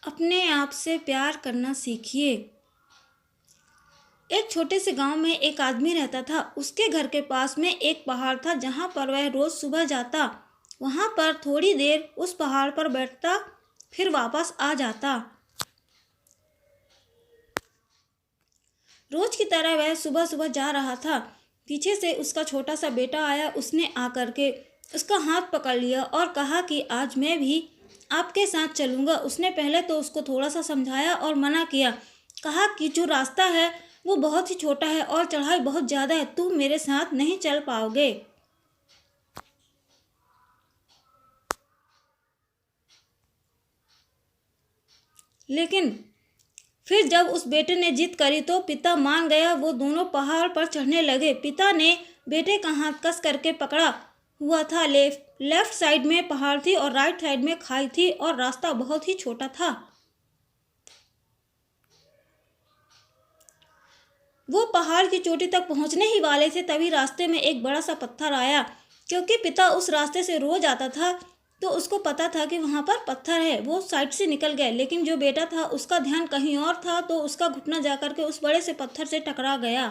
अपने आप से प्यार करना सीखिए। एक छोटे से गांव में एक आदमी रहता था। उसके घर के पास में एक पहाड़ था जहां पर वह रोज सुबह जाता। वहां पर थोड़ी देर उस पहाड़ पर बैठता, फिर वापस आ जाता। रोज की तरह वह सुबह सुबह जा रहा था। पीछे से उसका छोटा सा बेटा आया। उसने आकर के उसका हाथ पकड़ लिया और कहा कि आज मैं भी आपके साथ चलूंगा। उसने पहले तो उसको थोड़ा सा समझाया और मना किया। कहा कि जो रास्ता है वो बहुत ही छोटा है और चढ़ाई बहुत ज़्यादा है, तुम मेरे साथ नहीं चल पाओगे। लेकिन फिर जब उस बेटे ने जिद करी तो पिता मान गया। वो दोनों पहाड़ पर चढ़ने लगे। पिता ने बेटे का हाथ कस करके पकड़ा हुआ था। लेफ्ट साइड में पहाड़ थी और राइट साइड में खाई थी और रास्ता बहुत ही छोटा था। वो पहाड़ की चोटी तक पहुंचने ही वाले थे, तभी रास्ते में एक बड़ा सा पत्थर आया। क्योंकि पिता उस रास्ते से रोज आता था तो उसको पता था कि वहां पर पत्थर है। वो साइड से निकल गए, लेकिन जो बेटा था उसका ध्यान कहीं और था, तो उसका घुटना जाकर के उस बड़े से पत्थर से टकरा गया।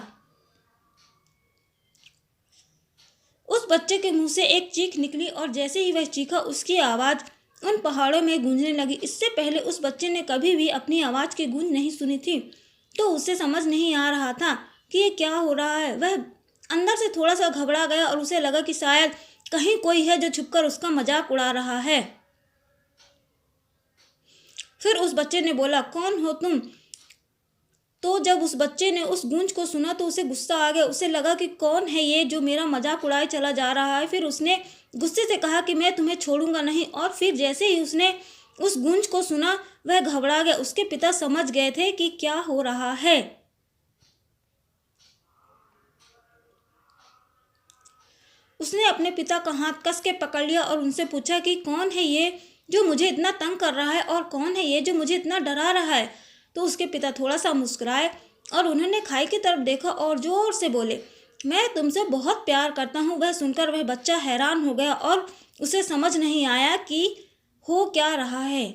उस बच्चे के मुंह से एक चीख निकली और जैसे ही वह चीखा उसकी आवाज़ उन पहाड़ों में गूंजने लगी। इससे पहले उस बच्चे ने कभी भी अपनी आवाज़ की गूंज नहीं सुनी थी, तो उसे समझ नहीं आ रहा था कि ये क्या हो रहा है। वह अंदर से थोड़ा सा घबरा गया और उसे लगा कि शायद कहीं कोई है जो छुपकर उसका मजाक उड़ा रहा है। फिर उस बच्चे ने बोला, कौन हो तुम? तो जब उस बच्चे ने उस गूंज को सुना तो उसे गुस्सा आ गया। उसे लगा कि कौन है ये जो मेरा मजाक उड़ाए चला जा रहा है। फिर उसने गुस्से से कहा कि मैं तुम्हें छोड़ूंगा नहीं। और फिर जैसे ही उसने उस गूंज को सुना वह घबरा गया। उसके पिता समझ गए थे कि क्या हो रहा है। उसने अपने पिता का हाथ कस के पकड़ लिया और उनसे पूछा कि कौन है ये जो मुझे इतना तंग कर रहा है और कौन है ये जो मुझे इतना डरा रहा है। तो उसके पिता थोड़ा सा मुस्कुराए और उन्होंने खाई की तरफ देखा और जोर से बोले, मैं तुमसे बहुत प्यार करता हूँ। वह सुनकर वह बच्चा हैरान हो गया और उसे समझ नहीं आया कि हो क्या रहा है,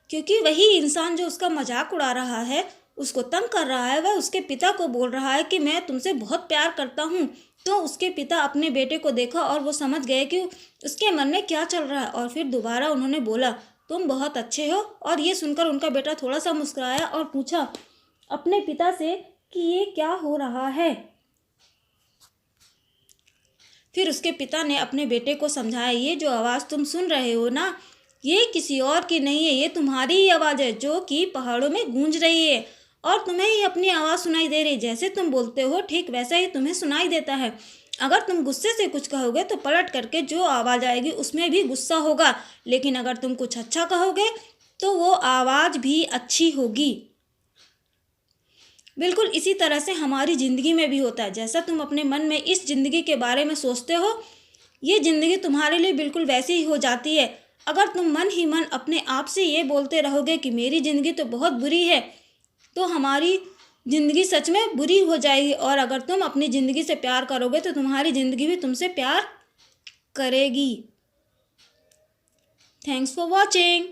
क्योंकि वही इंसान जो उसका मजाक उड़ा रहा है, उसको तंग कर रहा है, वह उसके पिता को बोल रहा है कि मैं तुमसे बहुत प्यार करता हूँ। तो उसके पिता अपने बेटे को देखा और वो समझ गए कि उसके मन में क्या चल रहा है। और फिर दोबारा उन्होंने बोला, तुम बहुत अच्छे हो। और ये सुनकर उनका बेटा थोड़ा सा मुस्कुराया और पूछा अपने पिता से कि ये क्या हो रहा है। फिर उसके पिता ने अपने बेटे को समझाया, ये जो आवाज़ तुम सुन रहे हो ना, ये किसी और की नहीं है, ये तुम्हारी ही आवाज़ है जो कि पहाड़ों में गूंज रही है। और तुम्हें ही अपनी आवाज़ सुनाई दे रही है। जैसे तुम बोलते हो ठीक वैसा ही तुम्हें सुनाई देता है। अगर तुम गुस्से से कुछ कहोगे तो पलट करके जो आवाज़ आएगी उसमें भी गुस्सा होगा, लेकिन अगर तुम कुछ अच्छा कहोगे तो वो आवाज़ भी अच्छी होगी। बिल्कुल इसी तरह से हमारी ज़िंदगी में भी होता है। जैसा तुम अपने मन में इस ज़िंदगी के बारे में सोचते हो, ये ज़िंदगी तुम्हारे लिए बिल्कुल वैसी ही हो जाती है। अगर तुम मन ही मन अपने आप से ये बोलते रहोगे कि मेरी ज़िंदगी तो बहुत बुरी है, तो हमारी ज़िंदगी सच में बुरी हो जाएगी। और अगर तुम अपनी ज़िंदगी से प्यार करोगे तो तुम्हारी ज़िंदगी भी तुमसे प्यार करेगी। Thanks for watching.